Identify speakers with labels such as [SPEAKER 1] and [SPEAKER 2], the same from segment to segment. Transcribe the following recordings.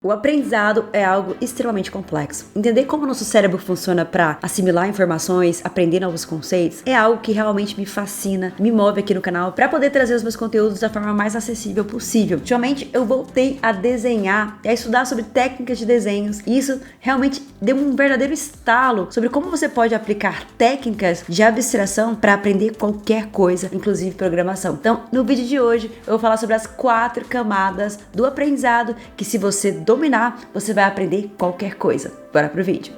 [SPEAKER 1] O aprendizado é algo extremamente complexo. Entender como nosso cérebro funciona para assimilar informações, aprender novos conceitos, é algo que realmente me fascina, me move aqui no canal para poder trazer os meus conteúdos da forma mais acessível possível. Ultimamente eu voltei a desenhar e a estudar sobre técnicas de desenhos e isso realmente deu um verdadeiro estalo sobre como você pode aplicar técnicas de abstração para aprender qualquer coisa, inclusive programação. Então, no vídeo de hoje eu vou falar sobre as 4 camadas do aprendizado que, se você dominar, você vai aprender qualquer coisa. Bora pro vídeo.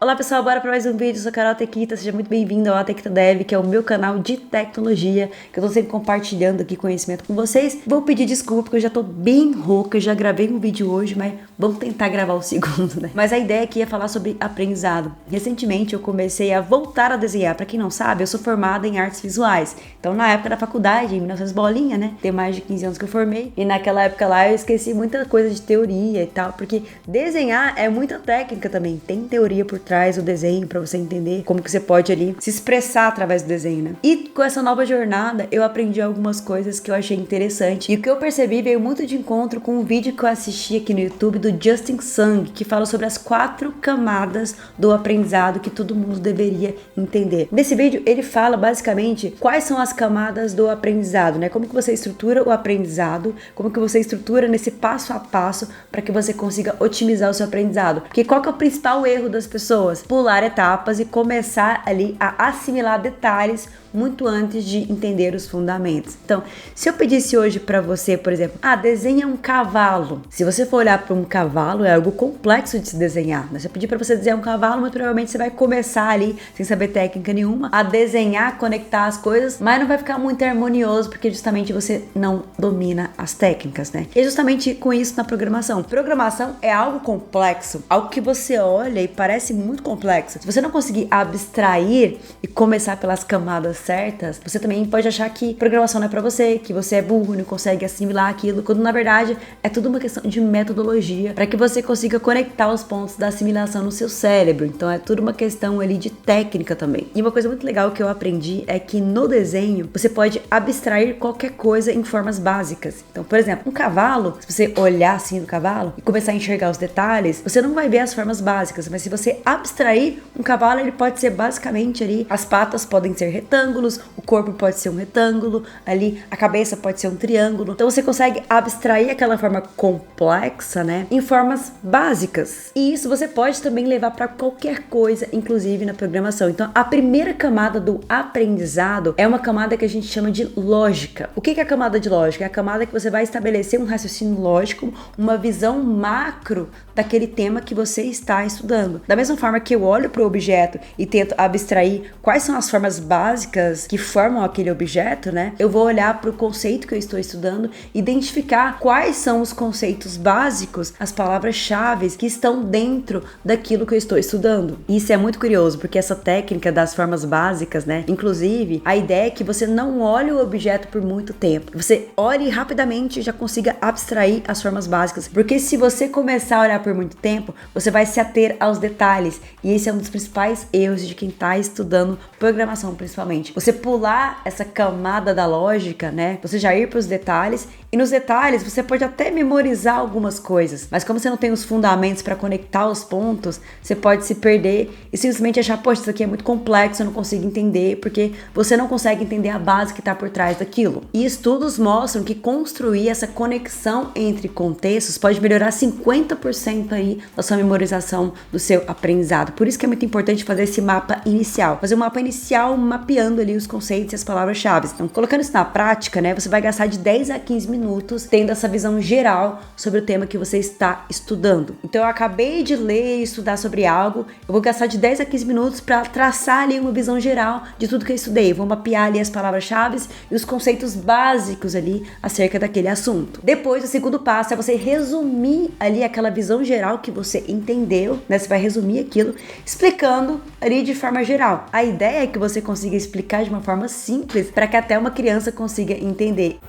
[SPEAKER 1] Olá pessoal, bora para mais um vídeo. Eu sou a Carol Tequita, seja muito bem-vindo ao Atequita Dev, que é o meu canal de tecnologia, que eu tô sempre compartilhando aqui conhecimento com vocês. Vou pedir desculpa porque eu já tô bem rouca, eu já gravei um vídeo hoje, mas vamos tentar gravar o segundo, né? Mas a ideia aqui é falar sobre aprendizado. Recentemente eu comecei a voltar a desenhar. Para quem não sabe, eu sou formada em artes visuais. Então na época da faculdade, em 1900 bolinha, né? Tem mais de 15 anos que eu formei. E naquela época lá eu esqueci muita coisa de teoria e tal, porque desenhar é muita técnica também. Tem teoria por trás do desenho para você entender como que você pode ali se expressar através do desenho, né? E com essa nova jornada eu aprendi algumas coisas que eu achei interessante e o que eu percebi veio muito de encontro com um vídeo que eu assisti aqui no YouTube do Justin Sung, que fala sobre as 4 camadas do aprendizado que todo mundo deveria entender. Nesse vídeo ele fala basicamente quais são as camadas do aprendizado, né? Como que você estrutura o aprendizado, como que você estrutura nesse passo a passo para que você consiga otimizar o seu aprendizado. Porque qual que é o principal erro das pessoas? Pular etapas e começar ali a assimilar detalhes muito antes de entender os fundamentos. Então, se eu pedisse hoje para você, por exemplo, desenha um cavalo. Se você for olhar para um cavalo, é algo complexo de se desenhar, né? Se eu pedir para você desenhar um cavalo, muito provavelmente você vai começar ali, sem saber técnica nenhuma, a desenhar, conectar as coisas, mas não vai ficar muito harmonioso, porque justamente você não domina as técnicas, né? E é justamente com isso na programação. Programação é algo complexo, algo que você olha e parece muito complexo. Se você não conseguir abstrair e começar pelas camadas certas, você também pode achar que programação não é pra você, que você é burro, não consegue assimilar aquilo, quando na verdade é tudo uma questão de metodologia para que você consiga conectar os pontos da assimilação no seu cérebro. Então é tudo uma questão ali de técnica também. E uma coisa muito legal que eu aprendi é que no desenho você pode abstrair qualquer coisa em formas básicas. Então, por exemplo, um cavalo, se você olhar assim no cavalo e começar a enxergar os detalhes, você não vai ver as formas básicas, mas se você abstrair um cavalo, ele pode ser basicamente ali, as patas podem ser retângulos, o corpo pode ser um retângulo, ali a cabeça pode ser um triângulo. Então você consegue abstrair aquela forma complexa, né, em formas básicas. E isso você pode também levar para qualquer coisa, inclusive na programação. Então a primeira camada do aprendizado é uma camada que a gente chama de lógica. O que é a camada de lógica? É a camada que você vai estabelecer um raciocínio lógico, uma visão macro daquele tema que você está estudando. Da mesma forma que eu olho para o objeto e tento abstrair quais são as formas básicas que formam aquele objeto, né? Eu vou olhar para o conceito que eu estou estudando, identificar quais são os conceitos básicos, as palavras-chave que estão dentro daquilo que eu estou estudando. E isso é muito curioso, porque essa técnica das formas básicas, né? Inclusive, a ideia é que você não olhe o objeto por muito tempo. Você olhe rapidamente e já consiga abstrair as formas básicas. Porque se você começar a olhar por muito tempo, você vai se ater aos detalhes. E esse é um dos principais erros de quem está estudando programação, principalmente. Você pular essa camada da lógica, né? Você já ir para os detalhes, e nos detalhes você pode até memorizar algumas coisas, mas como você não tem os fundamentos para conectar os pontos, você pode se perder e simplesmente achar, poxa, isso aqui é muito complexo, eu não consigo entender, porque você não consegue entender a base que está por trás daquilo. E estudos mostram que construir essa conexão entre contextos pode melhorar 50% aí da sua memorização, do seu aprendizado. Por isso que é muito importante fazer esse mapa inicial, fazer um mapa inicial mapeando ali os conceitos e as palavras-chave. Então, colocando isso na prática, né, você vai gastar de 10 a 15 minutos tendo essa visão geral sobre o tema que você está estudando. Então, eu acabei de ler e estudar sobre algo, eu vou gastar de 10 a 15 minutos para traçar ali uma visão geral de tudo que eu estudei. Eu vou mapear ali as palavras-chave e os conceitos básicos ali acerca daquele assunto. Depois, o segundo passo é você resumir ali aquela visão geral que você entendeu, né? Você vai resumir aquilo, explicando ali de forma geral. A ideia é que você consiga explicar de uma forma simples para que até uma criança consiga entender.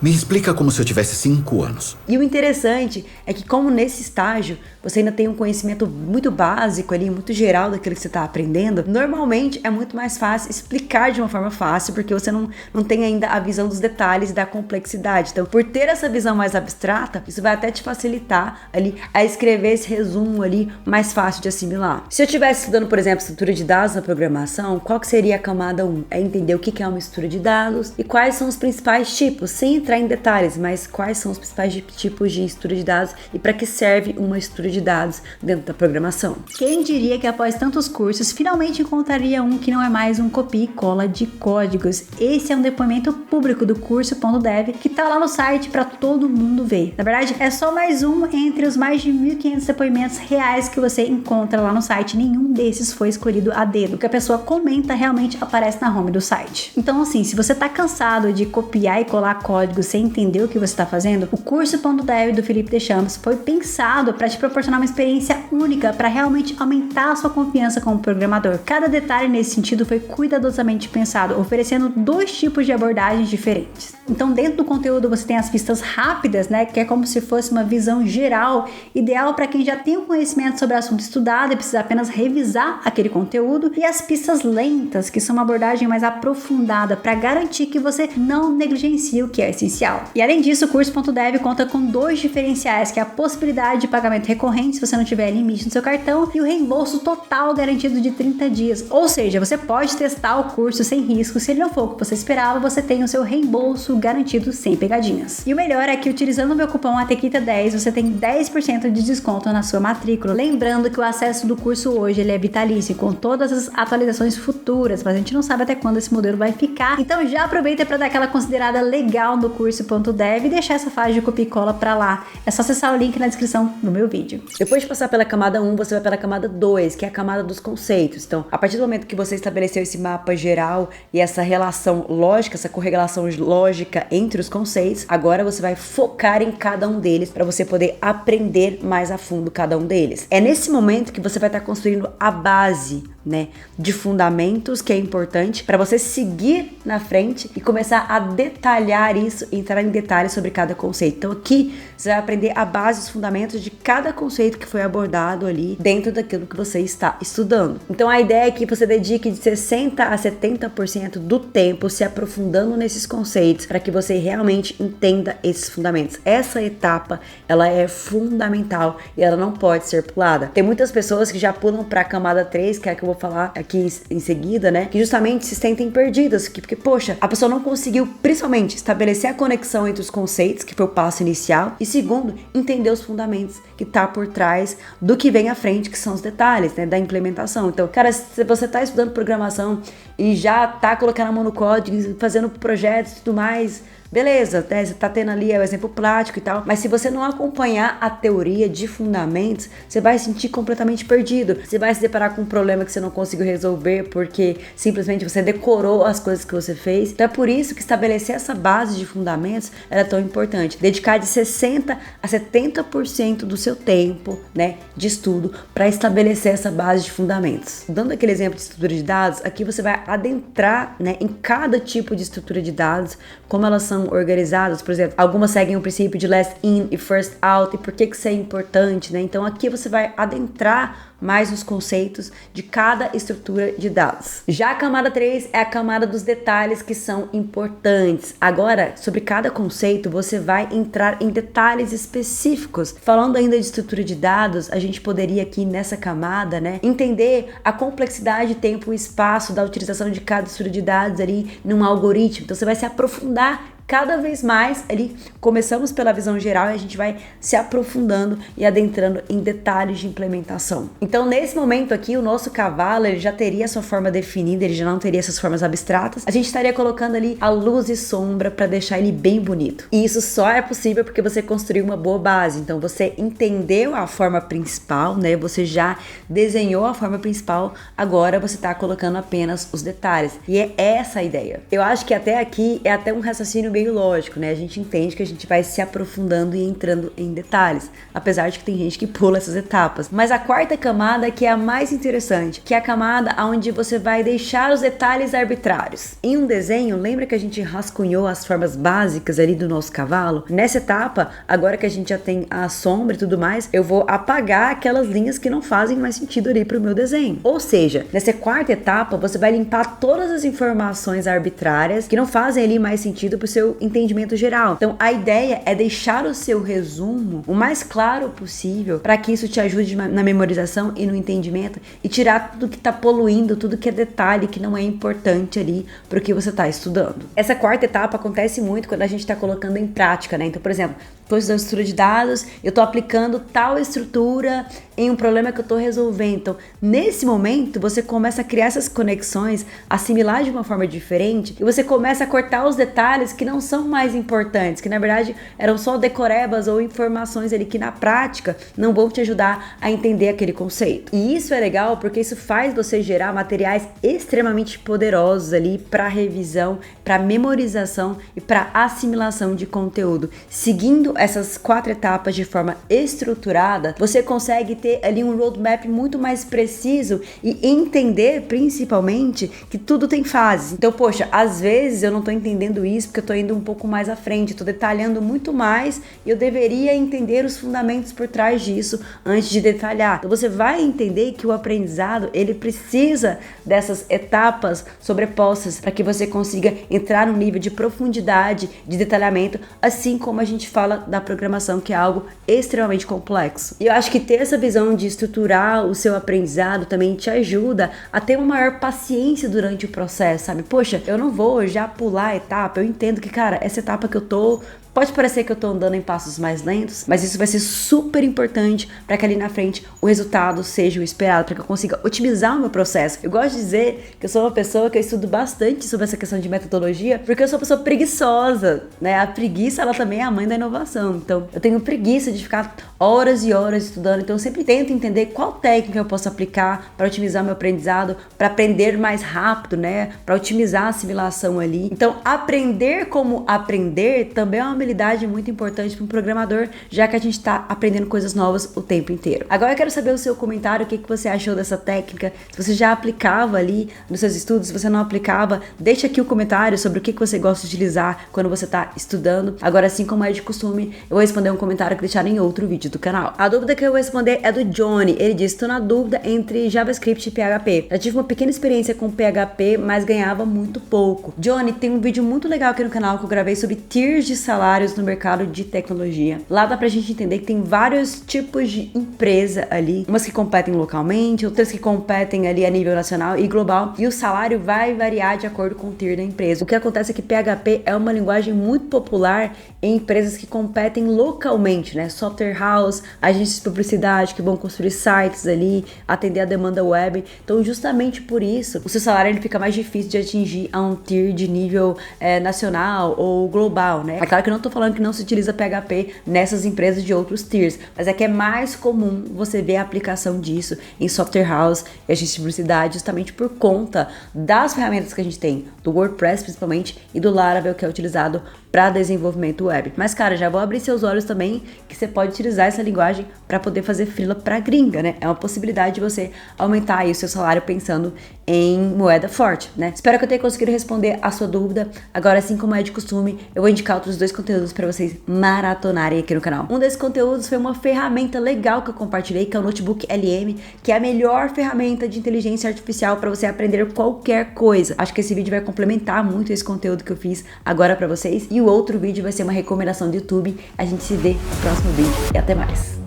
[SPEAKER 2] Me explica como se eu tivesse 5 anos.
[SPEAKER 1] E o interessante é que como nesse estágio você ainda tem um conhecimento muito básico ali, muito geral daquilo que você está aprendendo, normalmente é muito mais fácil explicar de uma forma fácil, porque você não tem ainda a visão dos detalhes e da complexidade. Então, por ter essa visão mais abstrata, isso vai até te facilitar ali a escrever esse resumo ali mais fácil de assimilar. Se eu estivesse estudando, por exemplo, estrutura de dados na programação, qual que seria a camada 1? É entender o que é uma estrutura de dados e quais são os principais tipos, sem entrar em detalhes, mas quais são os principais tipos de estrutura de dados e para que serve uma estrutura de dados dentro da programação.
[SPEAKER 3] Quem diria que após tantos cursos, finalmente encontraria um que não é mais um copia e cola de códigos. Esse é um depoimento público do curso.dev que tá lá no site para todo mundo ver. Na verdade, é só mais um entre os mais de 1.500 depoimentos reais que você encontra lá no site. Nenhum desses foi escolhido a dedo. O que a pessoa comenta realmente aparece na home do site. Então, assim, se você tá cansado de copiar e colar código sem entender o que você está fazendo, o curso.dev do Felipe Deschamps foi pensado para te proporcionar uma experiência única para realmente aumentar a sua confiança como programador. Cada detalhe nesse sentido foi cuidadosamente pensado, oferecendo 2 tipos de abordagens diferentes. Então, dentro do conteúdo você tem as pistas rápidas, né, que é como se fosse uma visão geral, ideal para quem já tem um conhecimento sobre o assunto estudado e precisa apenas revisar aquele conteúdo, e as pistas lentas, que são uma abordagem mais aprofundada para garantir que você não negligencie o que é essencial. E além disso, o curso.dev conta com 2 diferenciais, que é a possibilidade de pagamento recorrente se você não tiver limite no seu cartão e o reembolso total garantido de 30 dias. Ou seja, você pode testar o curso sem risco. Se ele não for o que você esperava, você tem o seu reembolso garantido sem pegadinhas. E o melhor é que utilizando o meu cupom ATEQUITA10 você tem 10% de desconto na sua matrícula. Lembrando que o acesso do curso hoje ele é vitalício, com todas as atualizações futuras, mas a gente não sabe até quando esse modelo vai ficar. Então já aproveita para dar aquela considerada legal no curso.dev e deixar essa fase de copia e cola para lá. É só acessar o link na descrição do meu vídeo.
[SPEAKER 1] Depois de passar pela camada 1, você vai pela camada 2, que é a camada dos conceitos. Então, a partir do momento que você estabeleceu esse mapa geral e essa relação lógica, essa correlação lógica entre os conceitos, agora você vai focar em cada um deles para você poder aprender mais a fundo cada um deles. É nesse momento que você vai estar construindo a base, né, de fundamentos, que é importante para você seguir na frente e começar a detalhar isso, entrar em detalhes sobre cada conceito. Então aqui você vai aprender a base, os fundamentos de cada conceito que foi abordado ali dentro daquilo que você está estudando. Então a ideia é que você dedique de 60 a 70% do tempo se aprofundando nesses conceitos para que você realmente entenda esses fundamentos. Essa etapa, ela é fundamental e ela não pode ser pulada. Tem muitas pessoas que já pulam para a camada 3, que é a que eu vou falar aqui em seguida, né? Que justamente se sentem perdidas, porque, poxa, a pessoa não conseguiu, principalmente, estabelecer a conexão entre os conceitos, que foi o passo inicial, e segundo, entender os fundamentos que tá por trás do que vem à frente, que são os detalhes, né? Da implementação. Então, cara, se você tá estudando programação e já tá colocando a mão no código, fazendo projetos e tudo mais, beleza, né? Você tá tendo ali o exemplo prático e tal, mas se você não acompanhar a teoria de fundamentos, você vai se sentir completamente perdido. Você vai se deparar com um problema que você não conseguiu resolver porque simplesmente você decorou as coisas que você fez. Então é por isso que estabelecer essa base de fundamentos é tão importante. Dedicar de 60 a 70% do seu tempo, né, de estudo para estabelecer essa base de fundamentos. Dando aquele exemplo de estrutura de dados, aqui você vai adentrar, né, em cada tipo de estrutura de dados, como elas são organizadas. Por exemplo, algumas seguem o princípio de last in e first out, e por que isso é importante, né? Então aqui você vai adentrar mais nos conceitos de cada estrutura de dados. Já a camada 3 é a camada dos detalhes que são importantes. Agora, sobre cada conceito, você vai entrar em detalhes específicos. Falando ainda de estrutura de dados, a gente poderia aqui nessa camada, né, entender a complexidade, tempo e espaço da utilização de cada estrutura de dados ali num algoritmo. Então você vai se aprofundar cada vez mais ali. Começamos pela visão geral e a gente vai se aprofundando e adentrando em detalhes de implementação. Então nesse momento aqui o nosso cavalo ele já teria a sua forma definida, ele já não teria essas formas abstratas. A gente estaria colocando ali a luz e sombra para deixar ele bem bonito. E isso só é possível porque você construiu uma boa base. Então você entendeu a forma principal, né? Você já desenhou a forma principal, agora você está colocando apenas os detalhes. E é essa a ideia. Eu acho que até aqui é até um raciocínio meio lógico, né? A gente entende que a gente vai se aprofundando e entrando em detalhes, apesar de que tem gente que pula essas etapas. Mas a quarta camada camada que é a mais interessante, que é a camada onde você vai deixar os detalhes arbitrários. Em um desenho, lembra que a gente rascunhou as formas básicas ali do nosso cavalo? Nessa etapa, agora que a gente já tem a sombra e tudo mais, eu vou apagar aquelas linhas que não fazem mais sentido ali para o meu desenho. Ou seja, nessa quarta etapa, você vai limpar todas as informações arbitrárias que não fazem ali mais sentido para o seu entendimento geral. Então, a ideia é deixar o seu resumo o mais claro possível para que isso te ajude na memorização e no entendimento e tirar tudo que está poluindo, tudo que é detalhe que não é importante ali para o que você está estudando. Essa quarta etapa acontece muito quando a gente está colocando em prática, né? Então, por exemplo, estou estudando estrutura de dados, eu estou aplicando tal estrutura em um problema que eu estou resolvendo. Então, nesse momento, você começa a criar essas conexões, assimilar de uma forma diferente e você começa a cortar os detalhes que não são mais importantes, que na verdade eram só decorebas ou informações ali que na prática não vão te ajudar a entender aquele conceito. E isso é legal porque isso faz você gerar materiais extremamente poderosos ali para revisão, para memorização e para assimilação de conteúdo. Seguindo essas 4 etapas de forma estruturada, você consegue ter ali um roadmap muito mais preciso e entender principalmente que tudo tem fases. Então, poxa, às vezes eu não tô entendendo isso porque eu tô indo um pouco mais à frente, tô detalhando muito mais e eu deveria entender os fundamentos por trás disso antes de detalhar. Então, você vai entender que o aprendizado, ele precisa dessas etapas sobrepostas para que você consiga entrar no nível de profundidade, de detalhamento, assim como a gente fala da programação, que é algo extremamente complexo. E eu acho que ter essa visão de estruturar o seu aprendizado também te ajuda a ter uma maior paciência durante o processo, sabe? Poxa, eu não vou já pular a etapa, eu entendo que, cara, essa etapa que eu tô, pode parecer que eu tô andando em passos mais lentos, mas isso vai ser super importante para que ali na frente o resultado seja o esperado, para que eu consiga otimizar o meu processo. Eu gosto de dizer que eu sou uma pessoa que eu estudo bastante sobre essa questão de metodologia, porque eu sou uma pessoa preguiçosa, né? A preguiça, ela também é a mãe da inovação. Então, eu tenho preguiça de ficar horas e horas estudando, então eu sempre tento entender qual técnica eu posso aplicar para otimizar meu aprendizado, para aprender mais rápido, né? Para otimizar a assimilação ali. Então, aprender como aprender também é uma habilidade muito importante para um programador, já que a gente está aprendendo coisas novas o tempo inteiro. Agora eu quero saber o seu comentário, o que você achou dessa técnica, se você já aplicava ali nos seus estudos, se você não aplicava, deixa aqui o comentário sobre o que você gosta de utilizar quando você está estudando. Agora, assim como é de costume, eu vou responder um comentário que deixaram em outro vídeo do canal. A dúvida que eu vou responder é do Johnny. Ele disse: estou na dúvida entre JavaScript e PHP. Já tive uma pequena experiência com PHP, mas ganhava muito pouco. Johnny, tem um vídeo muito legal aqui no canal que eu gravei sobre tiers de salários no mercado de tecnologia. Lá dá pra gente entender que tem vários tipos de empresa ali, umas que competem localmente, outras que competem ali a nível nacional e global, e o salário vai variar de acordo com o tier da empresa. O que acontece é que PHP é uma linguagem muito popular em empresas que competem localmente, né? Software house, agências de publicidade que vão construir sites ali, atender a demanda web. Então, justamente por isso, o seu salário ele fica mais difícil de atingir a um tier de nível nacional ou global, né? É claro que eu não tô falando que não se utiliza PHP nessas empresas de outros tiers, mas é que é mais comum você ver a aplicação disso em software house e agências de publicidade, justamente por conta das ferramentas que a gente tem, do WordPress principalmente e do Laravel, que é utilizado para desenvolvimento web. Mas, cara, já vou abrir seus olhos também que você pode utilizar essa linguagem para poder fazer freela para gringa, né? É uma possibilidade de você aumentar aí o seu salário pensando em moeda forte, né? Espero que eu tenha conseguido responder a sua dúvida. Agora, assim como é de costume, eu vou indicar outros 2 conteúdos para vocês maratonarem aqui no canal. Um desses conteúdos foi uma ferramenta legal que eu compartilhei, que é o Notebook LM, que é a melhor ferramenta de inteligência artificial para você aprender qualquer coisa. Acho que esse vídeo vai complementar muito esse conteúdo que eu fiz agora para vocês. E o outro vídeo vai ser uma recomendação do YouTube. A gente se vê no próximo vídeo e até mais.